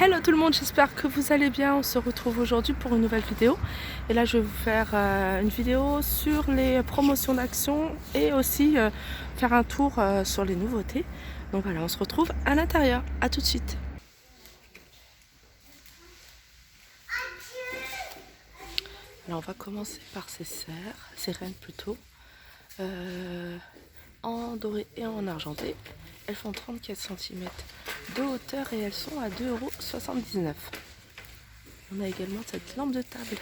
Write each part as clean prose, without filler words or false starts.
Hello tout le monde, j'espère que vous allez bien. On se retrouve aujourd'hui pour une nouvelle vidéo. Et là je vais vous faire une vidéo sur les promotions d'actions et aussi faire un tour sur les nouveautés. Donc voilà, on se retrouve à l'intérieur. A tout de suite. Alors on va commencer par ces serres, ces rennes plutôt, en doré et en argenté. Elles font 34 cm de hauteur et elles sont à 2,79 €. On a également cette lampe de table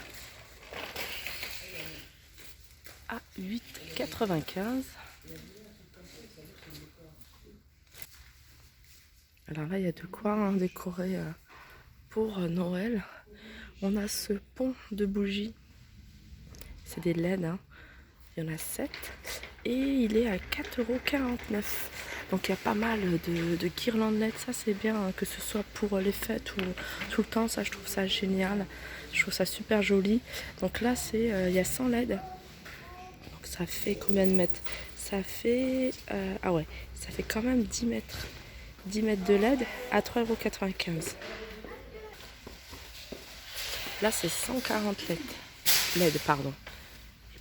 à 8,95 €. Alors là, il y a de quoi décorer pour Noël. On a ce pont de bougies. C'est des LED, hein. Il y en a 7. Et il est à 4,49 €. Donc il y a pas mal de guirlandes LED. Ça c'est bien, hein, que ce soit pour les fêtes ou tout le temps. Ça, je trouve ça génial. Je trouve ça super joli. Donc là, il y a 100 LED. Donc ça fait combien de mètres? Ça fait... ah ouais, ça fait quand même 10 mètres. 10 mètres de LED à 3,95 €. Là, c'est 140 LED, pardon.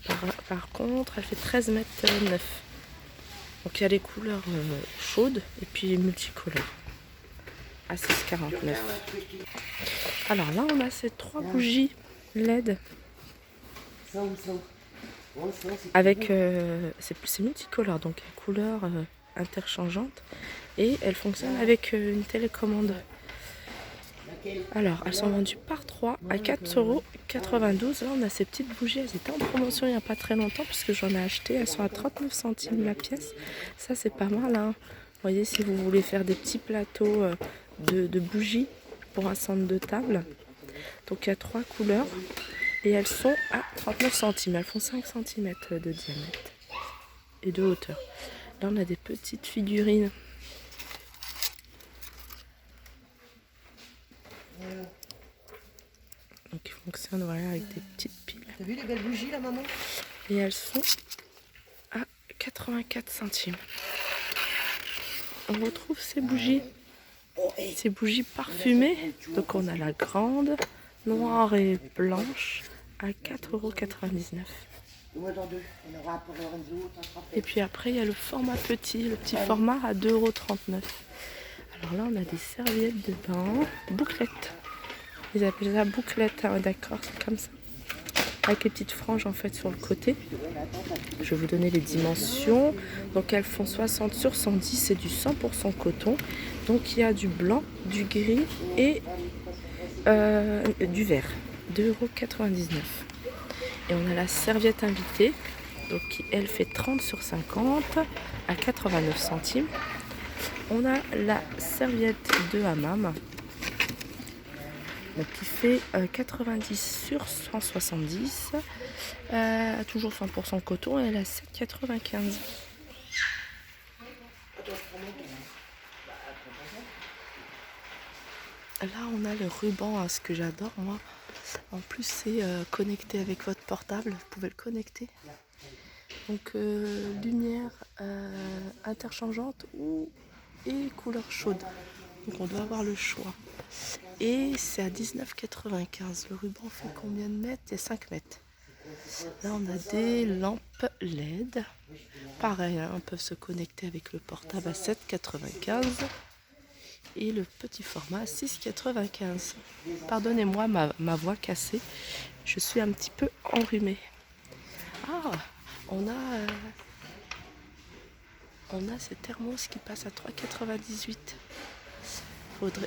Et par contre, elle fait 13 mètres 9. Donc il y a les couleurs chaudes et puis multicolores à 6,49 €. Alors là, on a ces 3 bougies LED avec c'est multicolore, donc les couleurs interchangeantes, et elles fonctionnent avec une télécommande. Alors, elles sont vendues par 3 à 4,92 €. Là, on a ces petites bougies. Elles étaient en promotion il n'y a pas très longtemps puisque j'en ai acheté. Elles sont à 39 centimes la pièce. Ça, c'est pas mal, hein. Vous voyez, si vous voulez faire des petits plateaux de bougies pour un centre de table. Donc, il y a 3 couleurs et elles sont à 39 centimes. Elles font 5 cm de diamètre et de hauteur. Là, on a des petites figurines. Donc ils fonctionnent, voilà, avec des petites piles. T'as vu les belles bougies là, maman? Et elles sont à 84 centimes. On retrouve ces bougies parfumées. Donc on a la grande, noire et blanche, à 4,99 €. Et puis après, il y a le format petit, le petit format à 2,39 €. Alors là, on a des serviettes de bain, bouclettes. Ils appellent ça bouclette, hein, d'accord, c'est comme ça. Avec les petites franges en fait sur le côté. Je vais vous donner les dimensions. Donc elles font 60 sur 110, c'est du 100% coton. Donc il y a du blanc, du gris et du vert. 2,99 €. Et on a la serviette invitée. Donc elle fait 30 sur 50 à 89 centimes. On a la serviette de hammam. Donc qui fait 90 sur 170, toujours 100% coton, et elle a 7,95 €. Là on a le ruban, hein, ce que j'adore moi. En plus c'est connecté avec votre portable, vous pouvez le connecter. Donc lumière interchangeante et couleur chaude. Donc on doit avoir le choix. Et c'est à 19,95 €. Le ruban fait combien de mètres? Il y a 5 mètres. Là, on a des lampes LED. Pareil, hein, on peut se connecter avec le portable à 7,95 €. Et le petit format à 6,95 €. Pardonnez-moi ma voix cassée. Je suis un petit peu enrhumée. Ah, on a ces thermos qui passent à 3,98 €.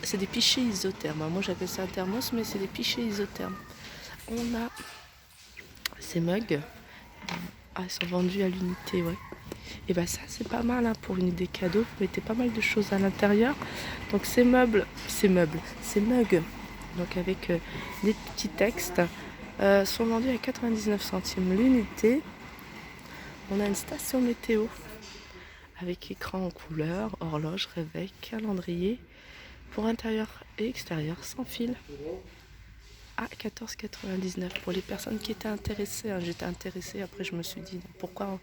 C'est des pichets isothermes. Moi j'appelle ça un thermos, mais c'est des pichets isothermes. On a ces mugs. Ah, ils sont vendus à l'unité, ouais. Et bah ça c'est pas mal, hein, pour une idée cadeau. Vous mettez pas mal de choses à l'intérieur. Donc ces mugs, donc avec des petits textes, sont vendus à 99 centimes l'unité. On a une station météo avec écran en couleur, horloge, réveil, calendrier, pour intérieur et extérieur, sans fil, à 14,99 € pour les personnes qui étaient intéressées. Hein. J'étais intéressée, après je me suis dit pourquoi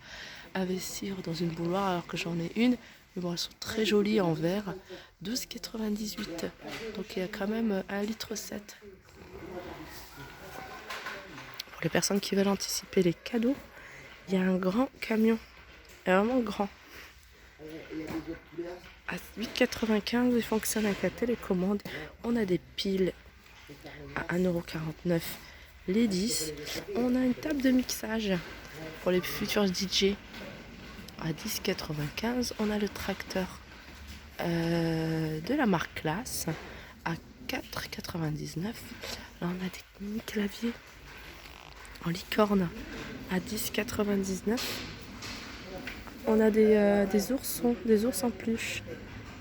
investir dans une bouilloire alors que j'en ai une, Mais bon, elles sont très jolies en verre. 12,98 €. Donc il y a quand même 1,7 litre. Pour les personnes qui veulent anticiper les cadeaux, il y a un grand camion. Vraiment grand. À 8,95 €, il fonctionne avec la télécommande. On a des piles à 1,49 € les 10. On a une table de mixage pour les futurs DJ à 10,95 €. On a le tracteur de la marque Classe à 4,99 €. Là, on a des mini claviers en licorne à 10,99 €. On a des oursons, des ours en peluche.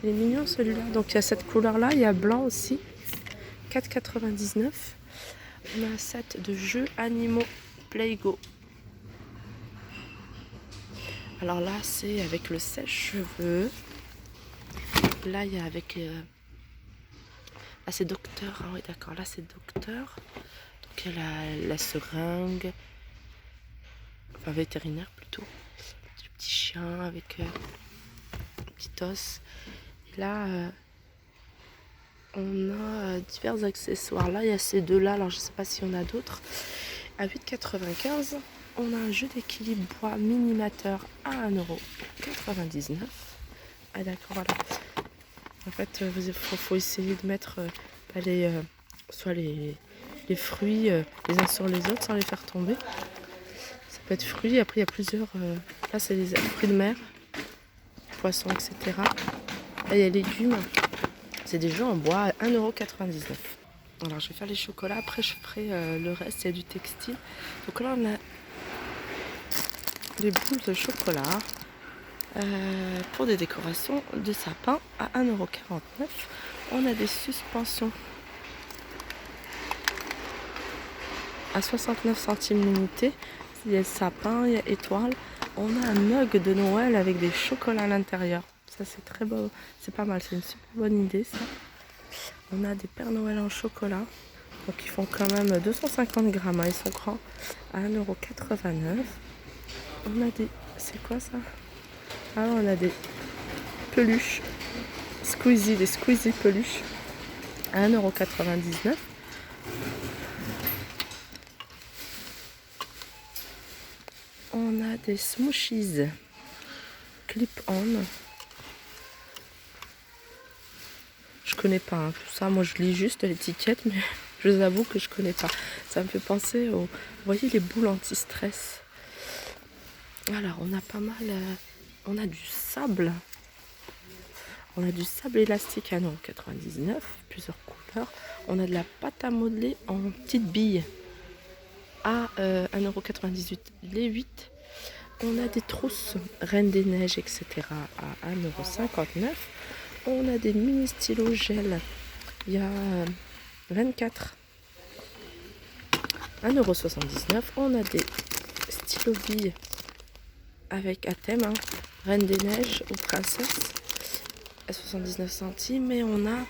Il est mignon celui-là. Donc il y a cette couleur-là, il y a blanc aussi. 4,99 €. On a un set de jeux animaux Playgo. Alors là, c'est avec le sèche-cheveux. Là, il y a avec... Là, c'est docteur. Ah oui, d'accord. Là, c'est docteur. Donc il y a la seringue. Enfin, vétérinaire plutôt. Du petit chien avec un petit os. Et là, on a divers accessoires. Là, il y a ces deux-là. Alors, je ne sais pas s'il y en a d'autres. À 8,95 €, on a un jeu d'équilibre bois minimateur à 1,99 €. Ah, d'accord, voilà. En fait, il faut essayer de mettre soit les fruits les uns sur les autres sans les faire tomber. Ça peut être fruits. Après, il y a plusieurs. Là, c'est les fruits de mer, poissons, etc. Là, il y a légumes. C'est des jeux en bois à 1,99 €. Alors, je vais faire les chocolats. Après, je ferai le reste. Il y a du textile. Donc là, on a des boules de chocolat pour des décorations de sapin à 1,49 €. On a des suspensions à 69 centimes l'unité. Il y a le sapin, il y a étoile. On a un mug de Noël avec des chocolats à l'intérieur. Ça, c'est très beau. C'est pas mal. C'est une super bonne idée, ça. On a des Pères Noël en chocolat. Donc, ils font quand même 250 grammes. Ils sont grands à 1,89 €. On a des... C'est quoi ça? Ah, on a des peluches. Des Squeezie peluches à 1,99 €. On a des smooshies clip-on. Je connais pas hein, tout ça. Moi, je lis juste l'étiquette, mais je vous avoue que je connais pas. Ça me fait penser aux... Vous voyez les boules anti-stress. Alors, on a pas mal... on a du sable. On a du sable élastique à 1,99 €. Plusieurs couleurs. On a de la pâte à modeler en petites billes à 1,98 € les 8. On a des trousses Reine des Neiges, etc. à 1,59 €. On a des mini stylos gel. Il y a 24. 1,79 €. On a des stylos billes avec à thème hein, Reine des Neiges ou Princesse à 79 centimes. Et on a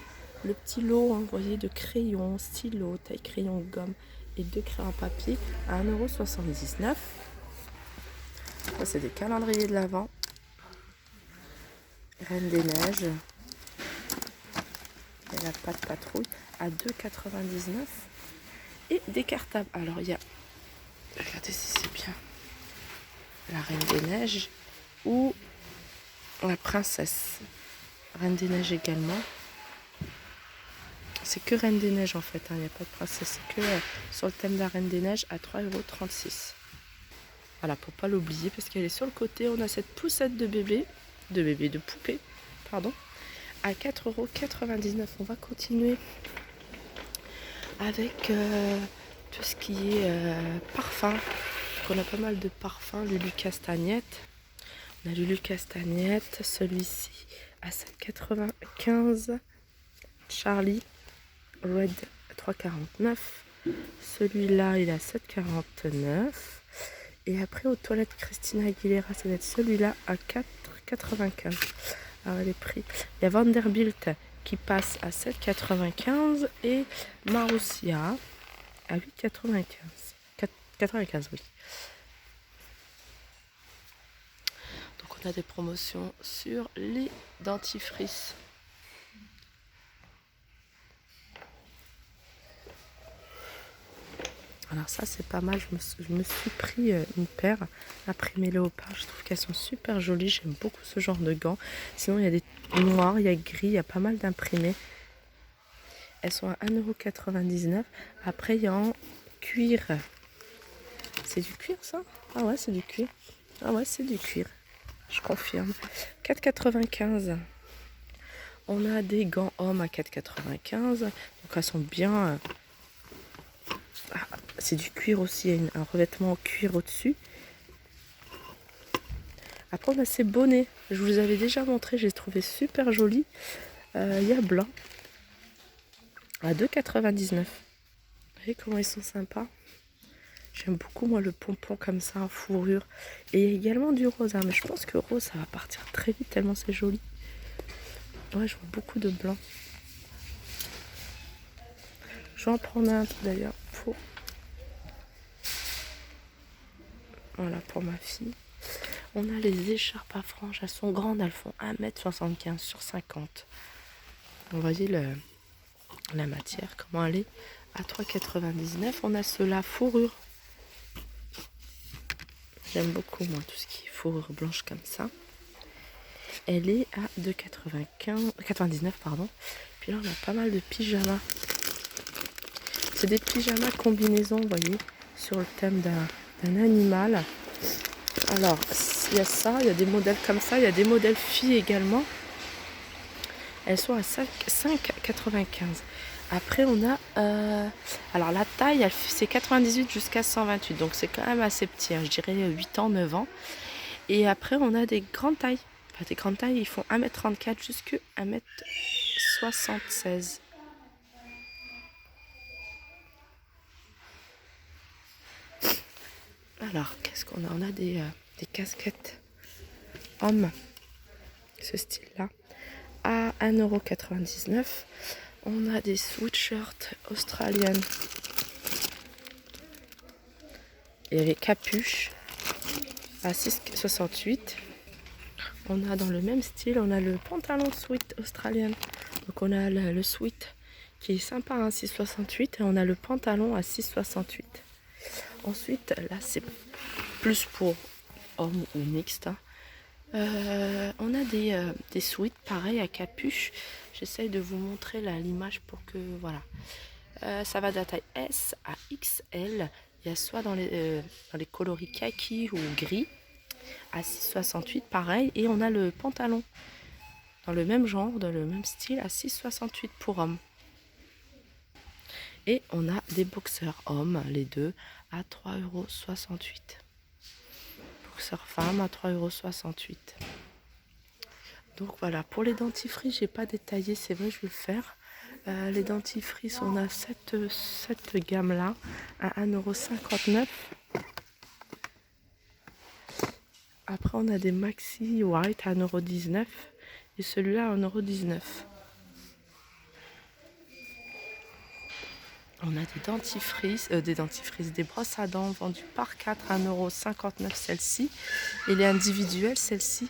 le petit lot, hein, vous voyez, de crayons, stylos, taille crayon, gomme et 2 crayons papier à 1,79 €. Ça, c'est des calendriers de l'Avent. Reine des Neiges. Et la pâte patrouille à 2,99 €. Et des cartables. Alors, il y a... Regardez si c'est bien. La Reine des Neiges ou la Princesse. Reine des Neiges également. C'est que Reine des Neiges en fait. Il n'y a pas de Princesse. C'est que sur le thème de la Reine des Neiges à 3,36 €. Voilà, pour pas l'oublier, parce qu'elle est sur le côté. On a cette poussette de poupée, pardon, à 4,99 €. On va continuer avec tout ce qui est parfum. Donc on a pas mal de parfums. Lulu Castagnette. On a Lulu Castagnette, celui-ci à 7,95 €. Charlie Red 3,49 €. Celui-là, il est à 7,49 €. Et après, aux toilettes Christina Aguilera, ça va être celui-là à 4,95 €. Alors, les prix. Il y a Vanderbilt qui passe à 7,95 € et Marussia à 8,95 €. 95, oui. Donc, on a des promotions sur les dentifrices. Alors ça c'est pas mal, je me suis pris une paire imprimée léopard, je trouve qu'elles sont super jolies, j'aime beaucoup ce genre de gants. Sinon il y a des noirs, il y a gris, il y a pas mal d'imprimés. Elles sont à 1,99 €. Après il y a en cuir. C'est du cuir ça? Ah ouais c'est du cuir. Ah ouais c'est du cuir, je confirme. 4,95 €. On a des gants hommes à 4,95 €. Donc elles sont bien... Ah, c'est du cuir aussi, il y a un revêtement en cuir au-dessus. Après on a ces bonnets, je vous avais déjà montré, j'ai trouvé super joli. Il y a blanc à 2,99 €. Vous voyez comment ils sont sympas. J'aime beaucoup moi le pompon comme ça en fourrure. Et il y a également du rose, hein, mais je pense que rose ça va partir très vite tellement c'est joli. Ouais, je vois beaucoup de blanc. Je vais en prendre un d'ailleurs pour... Voilà, pour ma fille. On a les écharpes à franges, elles sont grandes, elles font 1,75 m sur 50. Vous voyez la matière, comment elle est, à 3,99 €. On a ceux-là fourrure. J'aime beaucoup moi tout ce qui est fourrure blanche comme ça. Elle est à 2,99 €, pardon. Puis là on a pas mal de pyjamas. C'est des pyjamas combinaisons, vous voyez, sur le thème d'un animal. Alors, il y a ça, il y a des modèles comme ça, il y a des modèles filles également. Elles sont à 5,95 €. Après, on a... alors, la taille, c'est 98 jusqu'à 128. Donc, c'est quand même assez petit. Hein, je dirais 8 ans, 9 ans. Et après, on a des grandes tailles. Enfin, des grandes tailles, ils font 1,34 m jusqu'à 1,76 m. Alors, qu'est-ce qu'on a? On a des casquettes hommes, ce style-là, à 1,99 €. On a des sweatshirts australiennes et les capuches à 6,68 €. On a dans le même style, on a le pantalon sweat australien. Donc on a le sweat qui est sympa à 6,68 € et on a le pantalon à 6,68 €. Ensuite, là c'est plus pour hommes ou mixte. Hein. On a des sweats pareil à capuche. J'essaye de vous montrer l'image pour que voilà. Ça va de la taille S à XL. Il y a soit dans les coloris kaki ou gris à 6,68 € pareil. Et on a le pantalon dans le même genre, dans le même style à 6,68 € pour hommes. Et on a des boxers hommes, les deux, à 3,68 €. Boxers femmes à 3,68 €. Donc voilà, pour les dentifrices, j'ai pas détaillé, c'est vrai, je vais le faire. Les dentifrices, on a cette gamme-là à 1,59 €. Après, on a des Maxi White à 1,19 € et celui-là à 1,19 €. On a des brosses à dents vendues par 4 à 1,59 € celle-ci. Et les individuelles, celle-ci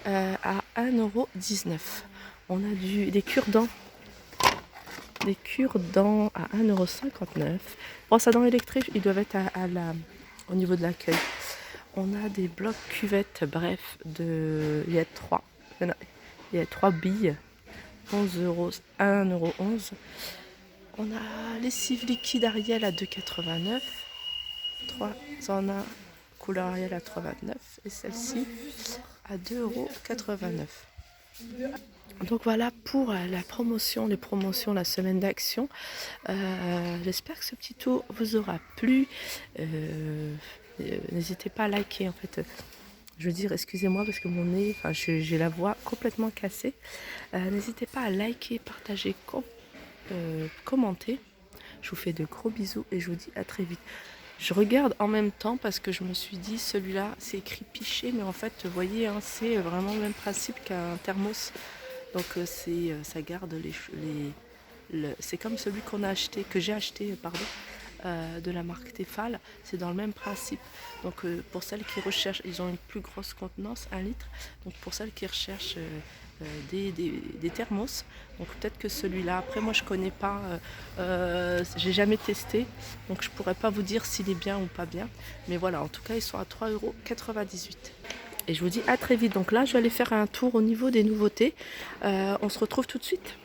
à 1,19 €. On a des cure-dents. Des cure-dents à 1,59 €. Brosses à dents électriques, ils doivent être au niveau de l'accueil. On a des blocs cuvettes, bref, il y a 3 billes, 1,11 €. On a lessive liquide Ariel à 2,89 €. 3 en 1 couleur Ariel à 3,29 € et celle-ci à 2,89 €. Donc voilà pour les promotions, la semaine d'action. J'espère que ce petit tour vous aura plu. N'hésitez pas à liker en fait. Je veux dire, excusez-moi parce que mon nez, enfin j'ai la voix complètement cassée. N'hésitez pas à liker, partager, commenter. Je vous fais de gros bisous et je vous dis à très vite. Je regarde en même temps parce que je me suis dit celui-là c'est écrit Pichet, mais en fait vous voyez hein, c'est vraiment le même principe qu'un thermos. Donc ça garde c'est comme celui que j'ai acheté pardon, de la marque Tefal, c'est dans le même principe. Donc pour celles qui recherchent, ils ont une plus grosse contenance, 1 litre. Donc pour celles qui recherchent des thermos, donc peut-être que celui-là, après moi je connais pas, j'ai jamais testé, donc je pourrais pas vous dire s'il est bien ou pas bien. Mais voilà, en tout cas ils sont à 3,98 €. Et je vous dis à très vite. Donc là je vais aller faire un tour au niveau des nouveautés. On se retrouve tout de suite.